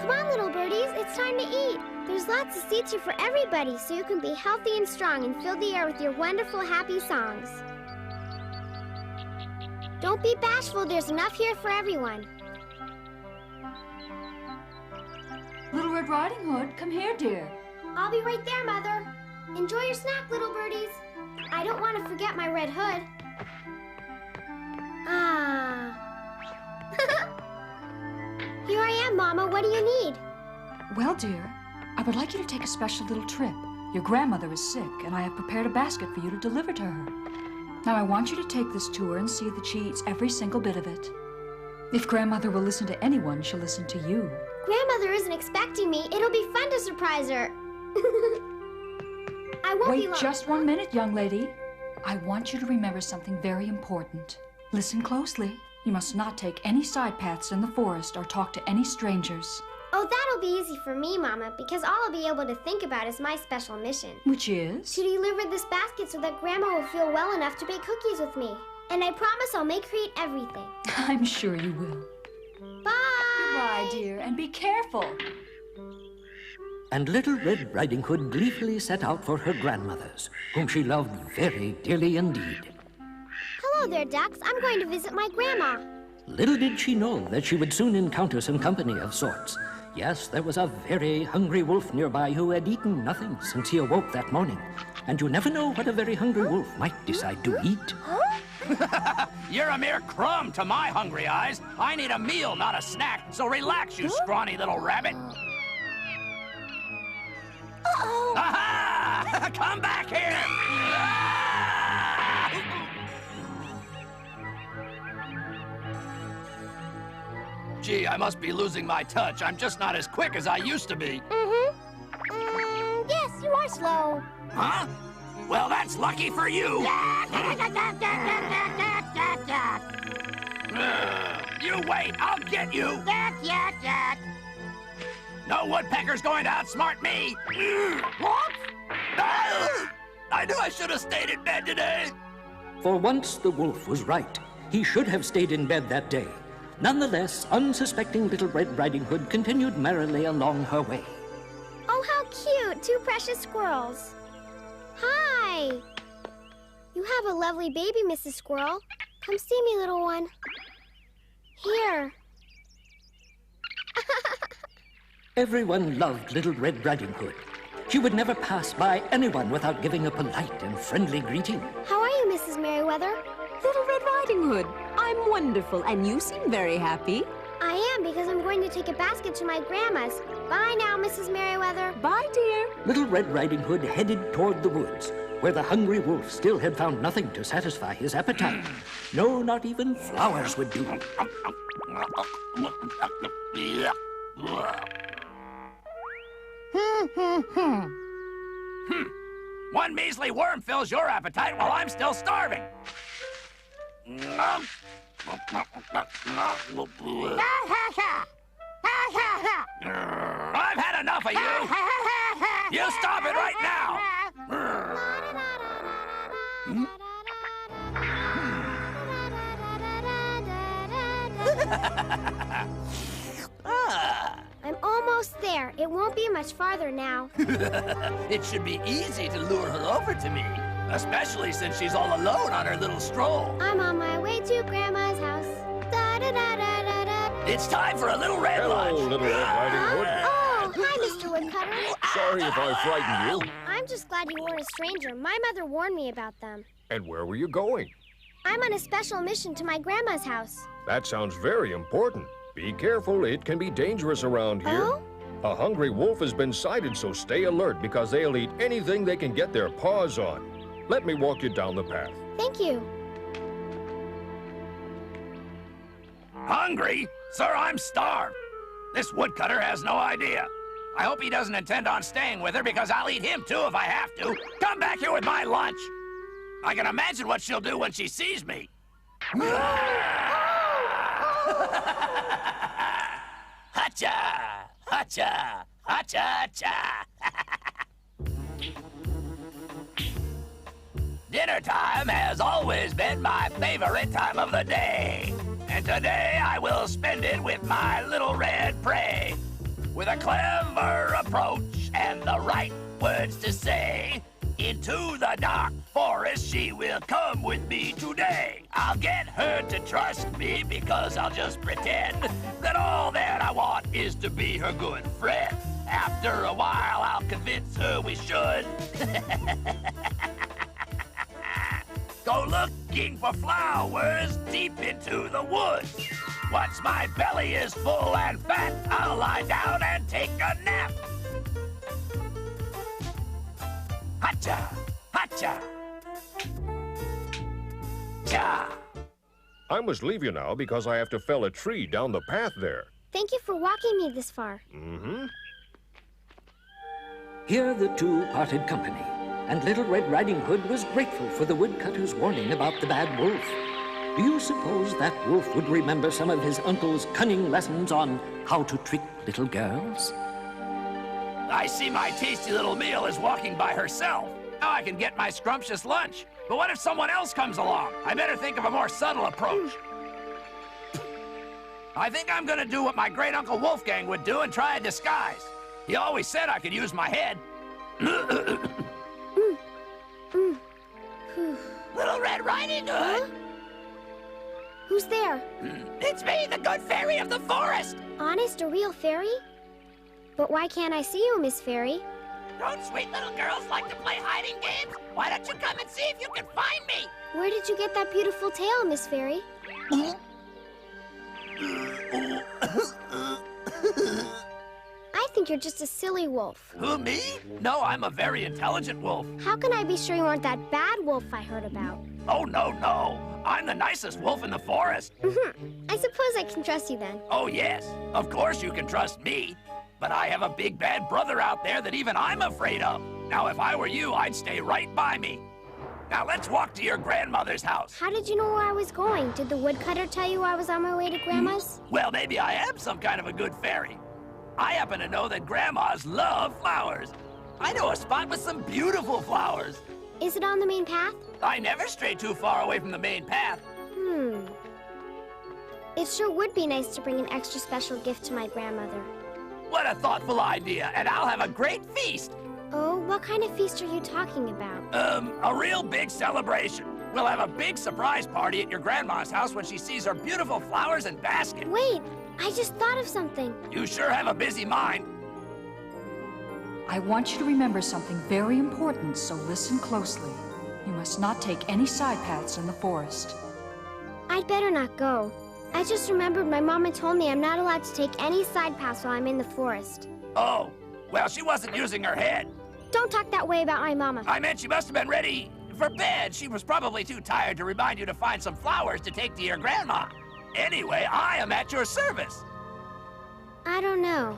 Come on, little birdies, it's time to eat. There's lots of seats here for everybody, so you can be healthy and strong and fill the air with your wonderful, happy songs. Don't be bashful, there's enough here for everyone. Little Red Riding Hood, come here, dear. I'll be right there, Mother. Enjoy your snack, little birdies. I don't want to forget my red hood. Ah. Here I am, Mama. What do you need? Well, dear, I would like you to take a special little trip. Your grandmother is sick, and I have prepared a basket for you to deliver to her. Now, I want you to take this to her and see that she eats every single bit of it. If grandmother will listen to anyone, she'll listen to you. Grandmother isn't expecting me. It'll be fun to surprise her. I won't be long. Wait just 1 minute, young lady. I want you to remember something very important. Listen closely. You must not take any side paths in the forest or talk to any strangers. Oh, that'll be easy for me, Mama, because all I'll be able to think about is my special mission. Which is? To deliver this basket so that Grandma will feel well enough to bake cookies with me. And I promise I'll make her eat everything. I'm sure you will. Bye! Goodbye, dear, and be careful. And Little Red Riding Hood gleefully set out for her grandmother's, whom she loved very dearly indeed. Hello there, ducks. I'm going to visit my grandma. Little did she know that she would soon encounter some company of sorts. Yes, there was a very hungry wolf nearby who had eaten nothing since he awoke that morning. And you never know what a very hungry wolf might decide to eat. You're a mere crumb to my hungry eyes. I need a meal, not a snack, so relax, you scrawny little rabbit. Uh-oh! Aha! Come back here! Gee, I must be losing my touch. I'm just not as quick as I used to be. Yes, you are slow. Huh? Well, that's lucky for you. You wait, I'll get you. No woodpecker's going to outsmart me. What? I knew I should have stayed in bed today. For once, the wolf was right. He should have stayed in bed that day. Nonetheless, unsuspecting Little Red Riding Hood continued merrily along her way. Oh, how cute! Two precious squirrels. Hi! You have a lovely baby, Mrs. Squirrel. Come see me, little one. Here. Everyone loved Little Red Riding Hood. She would never pass by anyone without giving a polite and friendly greeting. How are you, Mrs. Merriweather? Little Red Riding Hood, I'm wonderful, and you seem very happy. I am, because I'm going to take a basket to my grandma's. Bye now, Mrs. Merriweather. Bye, dear. Little Red Riding Hood headed toward the woods, where the hungry wolf still had found nothing to satisfy his appetite. No, not even flowers would do. One measly worm fills your appetite while I'm still starving. I've had enough of you. You stop it right now. I'm almost there. It won't be much farther now. It should be easy to lure her over to me, especially since she's all alone on her little stroll. I'm on my way to Grandma's house. Da-da-da-da-da-da. It's time for a little red lunch. Hello, Little Red Riding Hood. Oh, hi, Mr. Woodcutter. Sorry if I frightened you. I'm just glad you weren't a stranger. My mother warned me about them. And where were you going? I'm on a special mission to my grandma's house. That sounds very important. Be careful, it can be dangerous around here. Oh? A hungry wolf has been sighted, so stay alert because they'll eat anything they can get their paws on. Let me walk you down the path. Thank you. Hungry? Sir, I'm starved. This woodcutter has no idea. I hope he doesn't intend on staying with her because I'll eat him too if I have to. Come back here with my lunch. I can imagine what she'll do when she sees me. Hacha! Hacha! Hacha-cha! Dinner time has always been my favorite time of the day. And today I will spend it with my little red prey. with a clever approach and the right words to say. Into the dark forest she will come with me today. I'll get her to trust me because I'll just pretend that all that I want is to be her good friend. After a while, I'll convince her we should go looking for flowers deep into the woods. Once my belly is full and fat, I'll lie down and take a nap. Hacha! Hacha! Cha! I must leave you now because I have to fell a tree down the path there. Thank you for walking me this far. Mm-hmm. Here the two parted company, and Little Red Riding Hood was grateful for the woodcutter's warning about the bad wolf. Do you suppose that wolf would remember some of his uncle's cunning lessons on how to trick little girls? I see my tasty little meal is walking by herself. Now I can get my scrumptious lunch. But what if someone else comes along? I better think of a more subtle approach. I think I'm gonna do what my great Uncle Wolfgang would do and try a disguise. He always said I could use my head. Little Red Riding Hood. Huh? Who's there? It's me, the good fairy of the forest. Honest, a real fairy? But why can't I see you, Miss Fairy? Don't sweet little girls like to play hiding games? Why don't you come and see if you can find me? Where did you get that beautiful tail, Miss Fairy? I think you're just a silly wolf. Who, me? No, I'm a very intelligent wolf. How can I be sure you aren't that bad wolf I heard about? Oh, no. I'm the nicest wolf in the forest. I suppose I can trust you then. Oh, yes. Of course you can trust me. But I have a big bad brother out there that even I'm afraid of. Now, if I were you, I'd stay right by me. Now, let's walk to your grandmother's house. How did you know where I was going? Did the woodcutter tell you I was on my way to Grandma's? Well, maybe I am some kind of a good fairy. I happen to know that grandmas love flowers. I know a spot with some beautiful flowers. Is it on the main path? I never stray too far away from the main path. It sure would be nice to bring an extra special gift to my grandmother. What a thoughtful idea, and I'll have a great feast. Oh, what kind of feast are you talking about? A real big celebration. We'll have a big surprise party at your grandma's house when she sees her beautiful flowers and basket. Wait, I just thought of something. You sure have a busy mind. I want you to remember something very important, so listen closely. You must not take any side paths in the forest. I'd better not go. I just remembered my mama told me I'm not allowed to take any side paths while I'm in the forest. Oh, well, she wasn't using her head. Don't talk that way about my mama. I meant she must have been ready for bed. She was probably too tired to remind you to find some flowers to take to your grandma. Anyway, I am at your service. I don't know.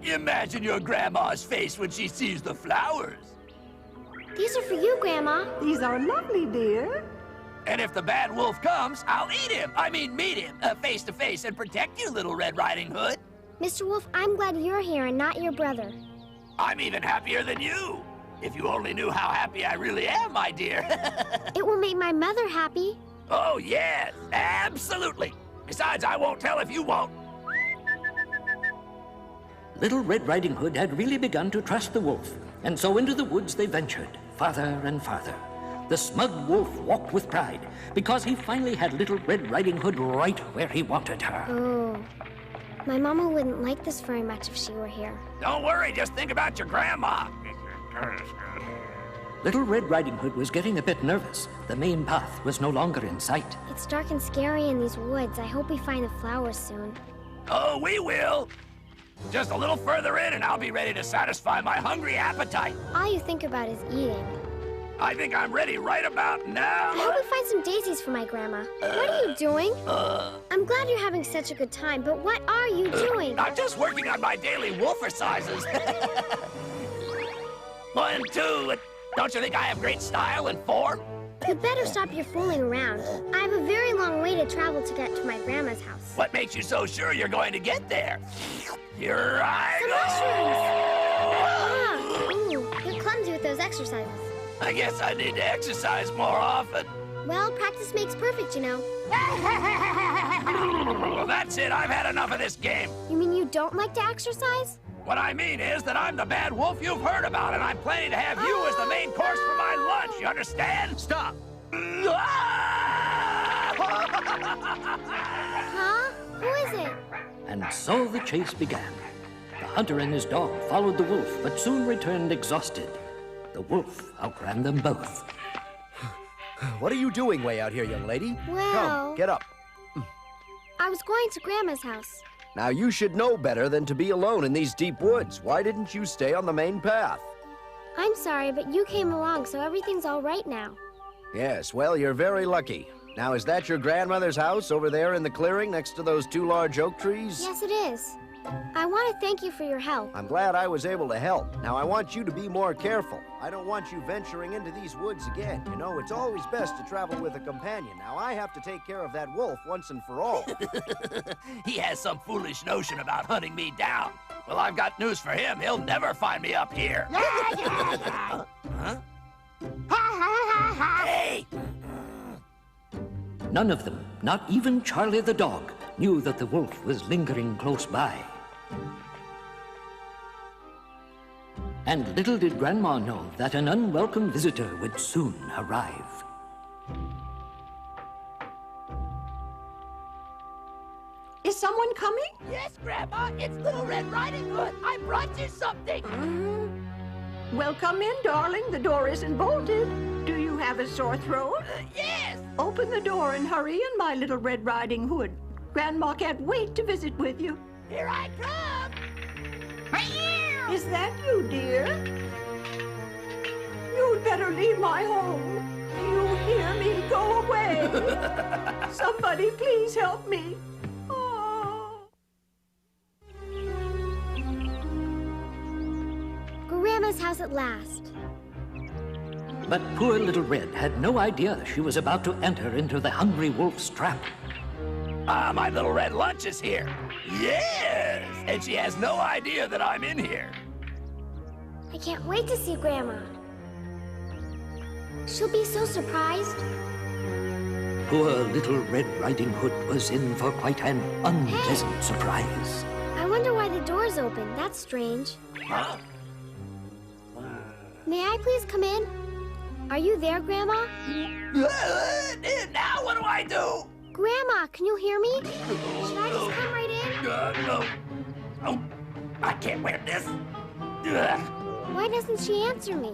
Imagine your grandma's face when she sees the flowers. These are for you, Grandma. These are lovely, dear. And if the bad wolf comes, I'll eat him. I mean, meet him face to face and protect you, Little Red Riding Hood. Mr. Wolf, I'm glad you're here and not your brother. I'm even happier than you. If you only knew how happy I really am, my dear. It will make my mother happy. Oh, yes, absolutely. Besides, I won't tell if you won't. Little Red Riding Hood had really begun to trust the wolf, and so into the woods they ventured, farther and farther. The smug wolf walked with pride, because he finally had Little Red Riding Hood right where he wanted her. Oh. My mama wouldn't like this very much if she were here. Don't worry, just think about your grandma. Little Red Riding Hood was getting a bit nervous. The main path was no longer in sight. It's dark and scary in these woods. I hope we find the flowers soon. Oh, we will. Just a little further in and I'll be ready to satisfy my hungry appetite. All you think about is eating. I think I'm ready right about now. I hope we find some daisies for my grandma. What are you doing? I'm glad you're having such a good time, but what are you doing? I'm just working on my daily wolfercises. 1, 2, don't you think I have great style and form? You'd better stop your fooling around. I have a very long way to travel to get to my grandma's house. What makes you so sure you're going to get there? Here I Some mushrooms! Ah, you're clumsy with those exercises. I guess I need to exercise more often. Well, practice makes perfect, you know. Well, that's it. I've had enough of this game. You mean you don't like to exercise? What I mean is that I'm the bad wolf you've heard about, and I'm planning to have you as the main course for my lunch. You understand? Stop! Huh? Who is it? And so the chase began. The hunter and his dog followed the wolf, but soon returned exhausted. The wolf outran them both. What are you doing way out here, young lady? Well... Come, get up. I was going to Grandma's house. Now, you should know better than to be alone in these deep woods. Why didn't you stay on the main path? I'm sorry, but you came along, so everything's all right now. Yes, well, you're very lucky. Now, is that your grandmother's house over there in the clearing next to those 2 large oak trees? Yes, it is. I want to thank you for your help. I'm glad I was able to help. Now, I want you to be more careful. I don't want you venturing into these woods again. You know, it's always best to travel with a companion. Now, I have to take care of that wolf once and for all. He has some foolish notion about hunting me down. Well, I've got news for him. He'll never find me up here. Huh? Hey! None of them, not even Charlie the dog, knew that the wolf was lingering close by. And little did Grandma know that an unwelcome visitor would soon arrive. Is someone coming? Yes, Grandma, it's Little Red Riding Hood. I brought you something. Well, come in, darling. The door isn't bolted. Do you have a sore throat? Yes. Open the door and hurry in, my little Red Riding Hood. Grandma can't wait to visit with you. Here I come. Is that you, dear? You'd better leave my home. You hear me? Go away. Somebody please help me. Oh. Grandma's house at last. But poor Little Red had no idea she was about to enter into the hungry wolf's trap. Ah, my little red lunch is here. Yes! And she has no idea that I'm in here. I can't wait to see Grandma. She'll be so surprised. Poor Little Red Riding Hood was in for quite an unpleasant surprise. I wonder why the door's open. That's strange. Huh? May I please come in? Are you there, Grandma? Now what do I do? Grandma, can you hear me? Should I just come right in? No. Oh, I can't wear this. Why doesn't she answer me?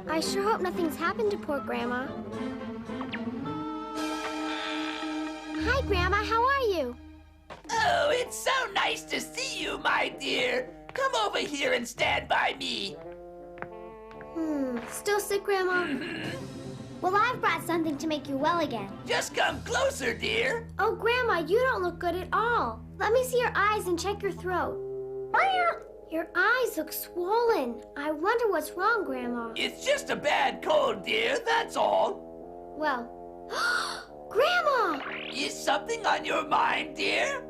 I sure hope nothing's happened to poor Grandma. Hi, Grandma. How are you? Oh, it's so nice to see you, my dear. Come over here and stand by me. Still sick, Grandma? Well, I've brought something to make you well again. Just come closer, dear. Oh, Grandma, you don't look good at all. Let me see your eyes and check your throat. Your eyes look swollen. I wonder what's wrong, Grandma. It's just a bad cold, dear, that's all. Well, Grandma! Is something on your mind, dear?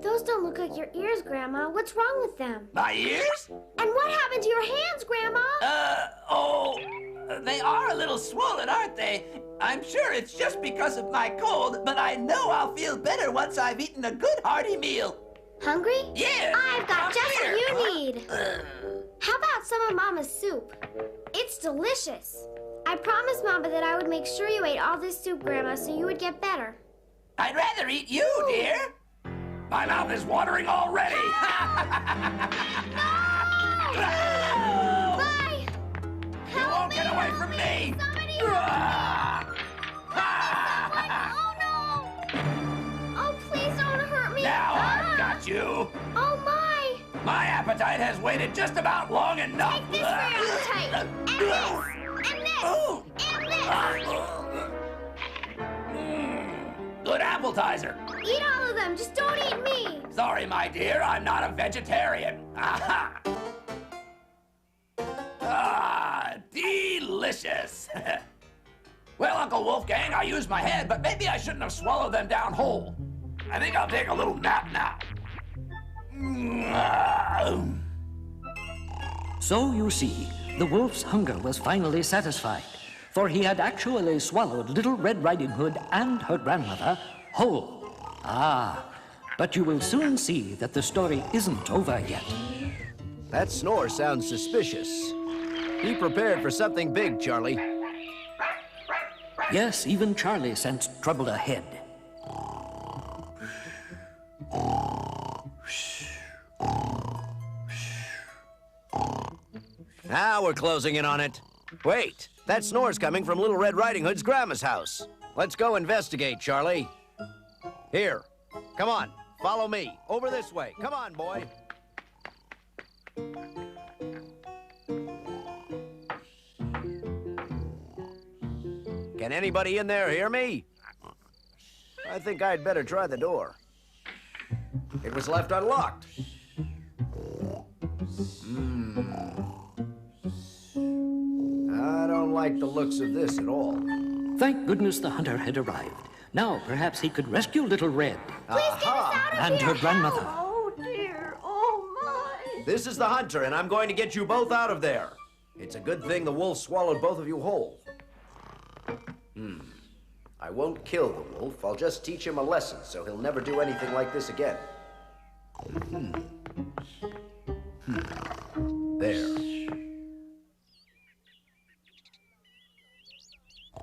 Those don't look like your ears, Grandma. What's wrong with them? My ears? And what happened to your hands, Grandma? They are a little swollen, aren't they? I'm sure it's just because of my cold, but I know I'll feel better once I've eaten a good hearty meal. Hungry? Yeah. I've got just here. what you need. How about some of Mama's soup? It's delicious. I promised Mama that I would make sure you ate all this soup, Grandma, so you would get better. I'd rather eat you, dear. My mouth is watering already. Bye! You won't get away from me. Somebody! Oh, no! Oh, please don't hurt me. Now I've got you. Oh, my! My appetite has waited just about long enough. Take this for your appetite. And this! And this! Oh. And this! Good appetizer. Eat all of them, just don't eat me. Sorry, my dear, I'm not a vegetarian. Aha! Ah, delicious. Well, Uncle Wolfgang, I used my head, but maybe I shouldn't have swallowed them down whole. I think I'll take a little nap now. So you see, the wolf's hunger was finally satisfied, for he had actually swallowed Little Red Riding Hood and her grandmother whole. Ah, but you will soon see that the story isn't over yet. That snore sounds suspicious. Be prepared for something big, Charlie. Yes, even Charlie sensed trouble ahead. Now we're closing in on it. Wait, that snore's coming from Little Red Riding Hood's grandma's house. Let's go investigate, Charlie. Here, come on, follow me. Over this way. Come on, boy. Can anybody in there hear me? I think I'd better try the door. It was left unlocked. I don't like the looks of this at all. Thank goodness the hunter had arrived. Now perhaps he could rescue Little Red. Please get us out of And here. her grandmother. Oh, dear. Oh, my. This is the hunter, and I'm going to get you both out of there. It's a good thing the wolf swallowed both of you whole. I won't kill the wolf. I'll just teach him a lesson so he'll never do anything like this again. There.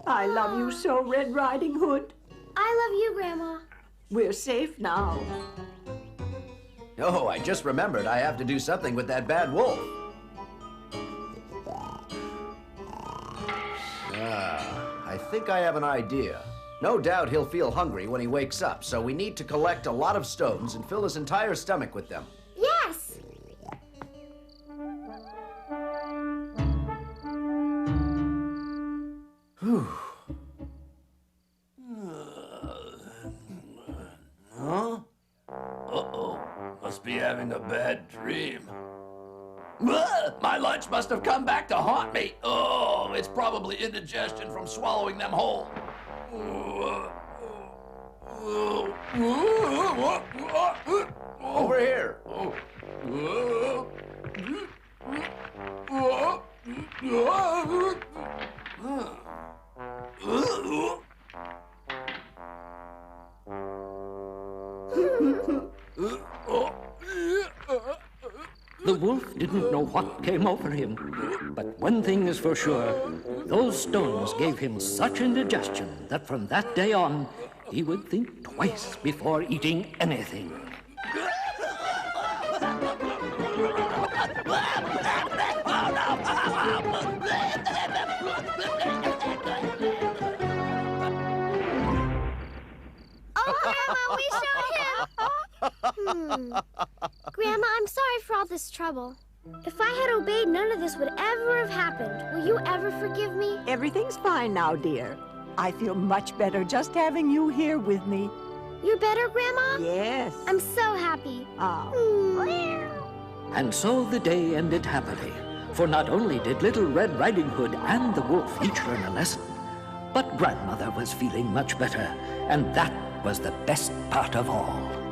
I love you so, Red Riding Hood. I love you, Grandma. We're safe now. Oh, I just remembered I have to do something with that bad wolf. I think I have an idea. No doubt he'll feel hungry when he wakes up, so we need to collect a lot of stones and fill his entire stomach with them. Yes. Huh? Uh-oh. Must be having a bad dream. Ugh, my lunch must have come back to haunt me. Oh, it's probably indigestion from swallowing them whole. Over here. The wolf didn't know what came over him. But one thing is for sure, those stones gave him such indigestion that from that day on, he would think twice before eating anything. Oh, Grandma, we showed him. Grandma, I'm sorry for all this trouble. If I had obeyed, none of this would ever have happened. Will you ever forgive me? Everything's fine now, dear. I feel much better just having you here with me. You're better, Grandma? Yes. I'm so happy. And so the day ended happily. For not only did Little Red Riding Hood and the wolf each learn a lesson, but Grandmother was feeling much better, and that was the best part of all.